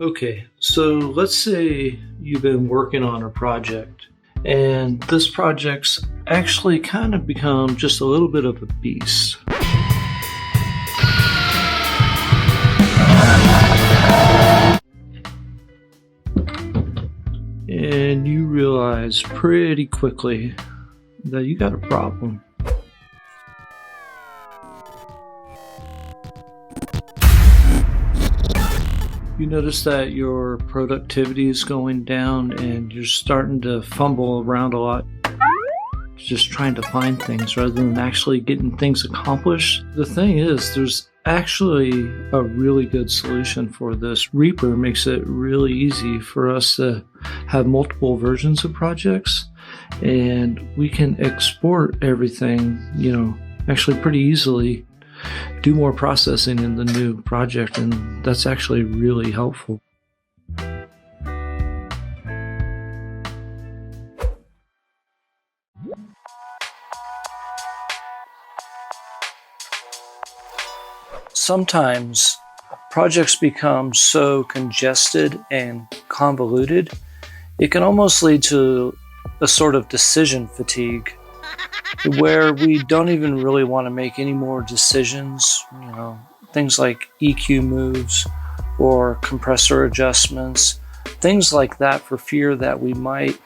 Okay, so let's say you've been working on a project, and this project's actually kind of become just a little bit of a beast. And you realize pretty quickly that you got a problem. You notice that your productivity is going down and you're starting to fumble around a lot, just trying to find things rather than actually getting things accomplished. The thing is, there's actually a really good solution for this. Reaper makes it really easy for us to have multiple versions of projects, and we can export everything, actually pretty easily, do more processing in the new project, and that's actually really helpful. Sometimes projects become so congested and convoluted, it can almost lead to a sort of decision fatigue where we don't even really want to make any more decisions, things like EQ moves or compressor adjustments, things like that, for fear that we might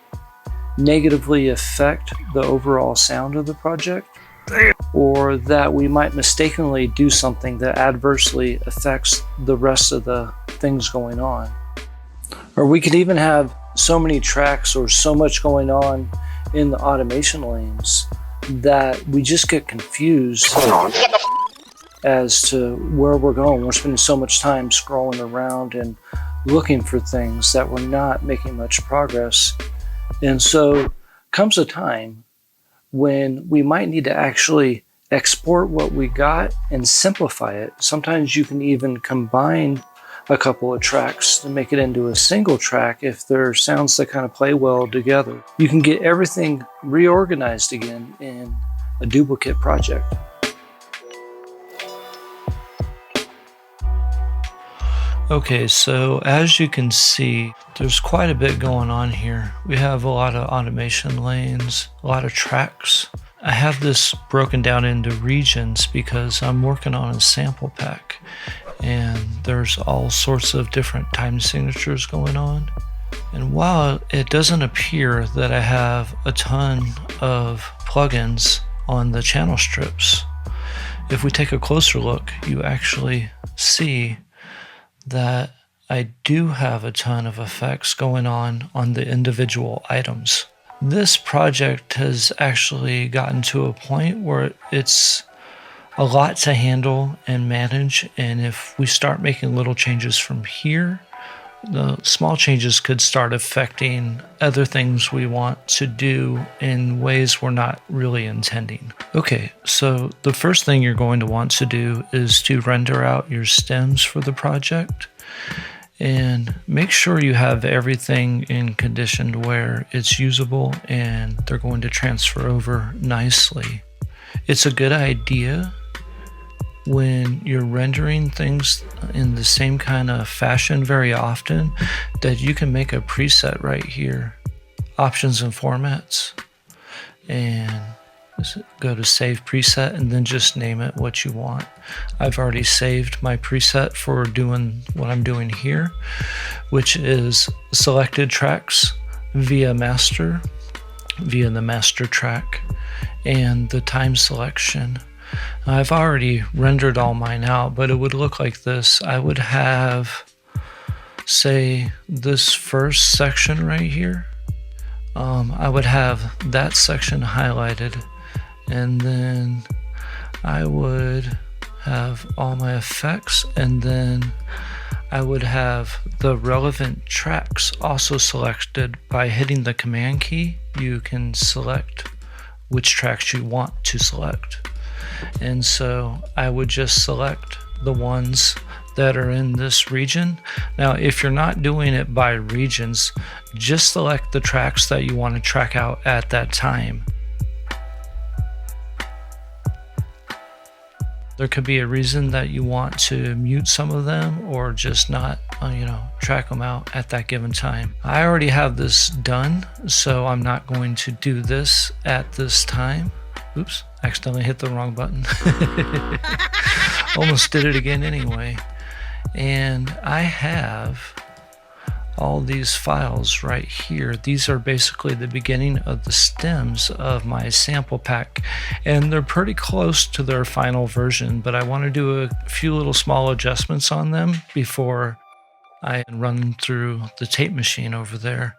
negatively affect the overall sound of the project, or that we might mistakenly do something that adversely affects the rest of the things going on. Or we could even have so many tracks or so much going on in the automation lanes that we just get confused as to where we're going. We're spending so much time scrolling around and looking for things that we're not making much progress. And so comes a time when we might need to actually export what we got and simplify it. Sometimes you can even combine a couple of tracks to make it into a single track if there are sounds that kind of play well together. You can get everything reorganized again in a duplicate project. Okay, so as you can see, there's quite a bit going on here. We have a lot of automation lanes, a lot of tracks. I have this broken down into regions because I'm working on a sample pack, and there's all sorts of different time signatures going on. And while it doesn't appear that I have a ton of plugins on the channel strips, if we take a closer look, you actually see that I do have a ton of effects going on the individual items. This project has actually gotten to a point where it's a lot to handle and manage, and if we start making little changes from here, the small changes could start affecting other things we want to do in ways we're not really intending. Okay, so the first thing you're going to want to do is to render out your stems for the project, and make sure you have everything in condition where it's usable and they're going to transfer over nicely. It's a good idea when you're rendering things in the same kind of fashion very often that you can make a preset right here, options and formats, and go to save preset and then just name it what you want. I've already saved my preset for doing what I'm doing here, which is selected tracks via the master track, and the time selection. I've already rendered all mine out, but it would look like this. I would have, say, this first section right here. I would have that section highlighted, and then I would have all my effects, and then I would have the relevant tracks also selected. By hitting the command key, you can select which tracks you want to select. And so I would just select the ones that are in this region. Now, if you're not doing it by regions, just select the tracks that you want to track out at that time. There could be a reason that you want to mute some of them or just not, track them out at that given time. I already have this done, so I'm not going to do this at this time. Oops, accidentally hit the wrong button. Almost did it again anyway. And I have all these files right here. These are basically the beginning of the stems of my sample pack, and they're pretty close to their final version, but I want to do a few little small adjustments on them before I run them through the tape machine over there.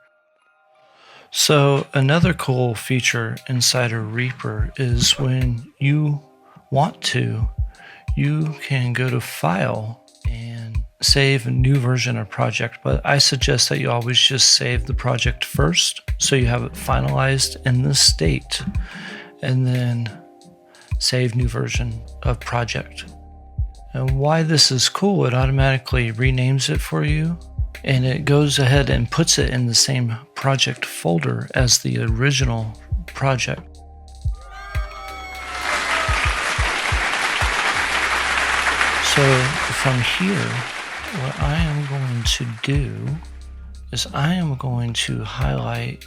So another cool feature inside of Reaper is when you want to, you can go to File and save a new version of project, but I suggest that you always just save the project first so you have it finalized in this state, and then save new version of project. And why this is cool, it automatically renames it for you, and it goes ahead and puts it in the same project folder as the original project. So from here, what I am going to do is I am going to highlight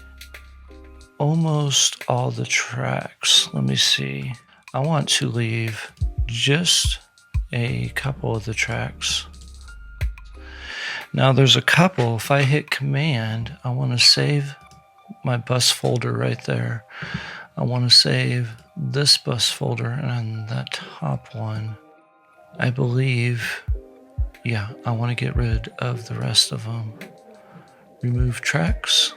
almost all the tracks. Let me see. I want to leave just a couple of the tracks. Now there's a couple. If I hit Command, I want to save my bus folder right there. I want to save this bus folder, and that top one, I believe, yeah, I want to get rid of the rest of them. Remove tracks.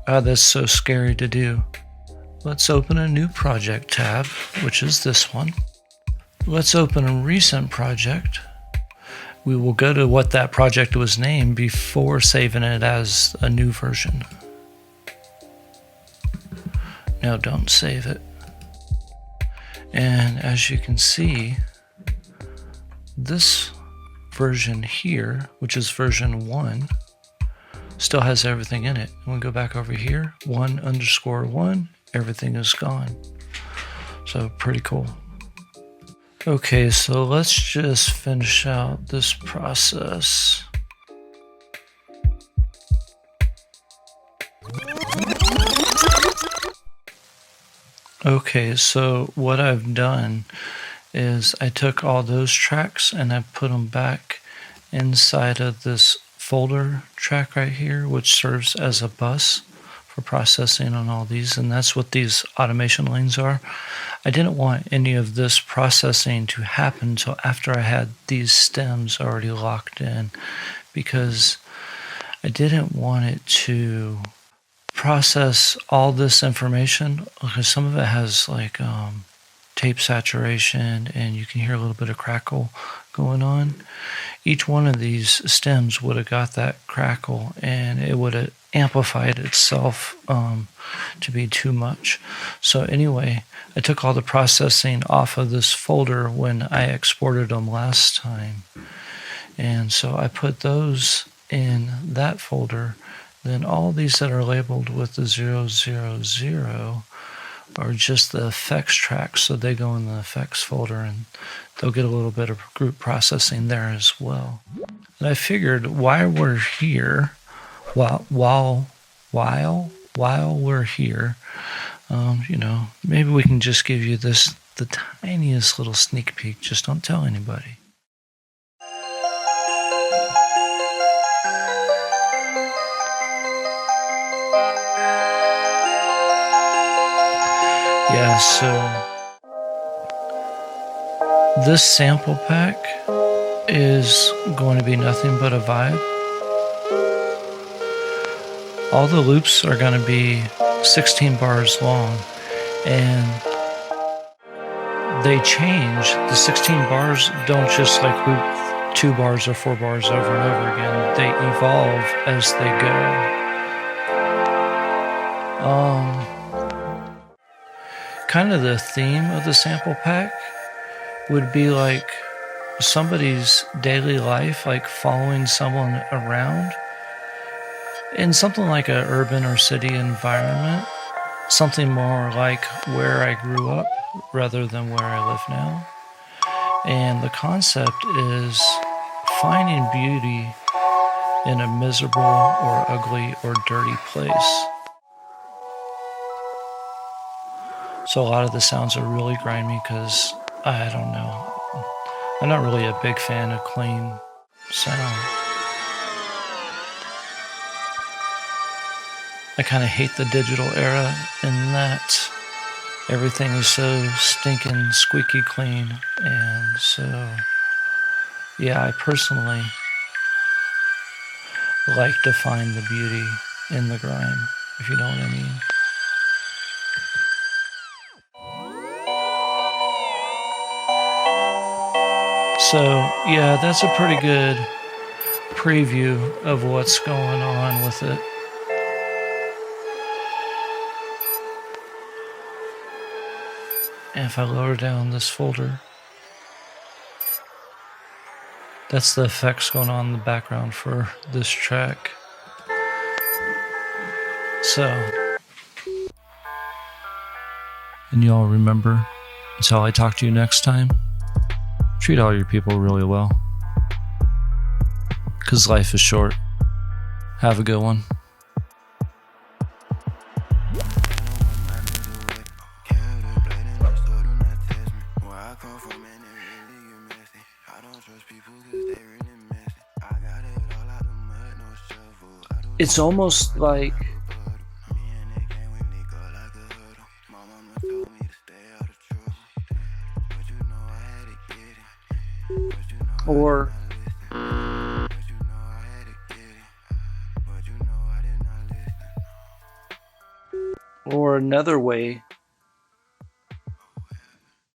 That's so scary to do. Let's open a new project tab, which is this one. Let's open a recent project. We will go to what that project was named before saving it as a new version. No, don't save it. And as you can see, this version here, which is version 1, still has everything in it. And we go back over here, 1_1, everything is gone. So pretty cool. Okay, so let's just finish out this process. Okay, so what I've done is I took all those tracks and I put them back inside of this folder track right here, which serves as a bus for processing on all these, and that's what these automation lanes are. I didn't want any of this processing to happen until after I had these stems already locked in, because I didn't want it to process all this information, because some of it has like tape saturation and you can hear a little bit of crackle going on. Each one of these stems would have got that crackle and it would have amplified itself to be too much. So anyway, I took all the processing off of this folder when I exported them last time, and so I put those in that folder. Then all these that are labeled with the 000 are just the effects tracks, so they go in the effects folder and they'll get a little bit of group processing there as well. And I figured while we're here, while we're here, maybe we can just give you the tiniest little sneak peek. Just don't tell anybody. Yeah, so this sample pack is going to be nothing but a vibe. All the loops are going to be 16 bars long, and they change. The 16 bars don't just like loop 2 bars or 4 bars over and over again. They evolve as they go. Kind of the theme of the sample pack would be like somebody's daily life, like following someone around, in something like a urban or city environment, something more like where I grew up rather than where I live now. And the concept is finding beauty in a miserable or ugly or dirty place. So a lot of the sounds are really grimy because I don't know. I'm not really a big fan of clean sound. I kind of hate the digital era in that everything is so stinking squeaky clean. And so, yeah, I personally like to find the beauty in the grime, if you know what I mean. So, yeah, that's a pretty good preview of what's going on with it. And if I lower down this folder, that's the effects going on in the background for this track. So, and y'all remember, until I talk to you next time, treat all your people really well. 'Cause life is short. Have a good one. It's almost like or another way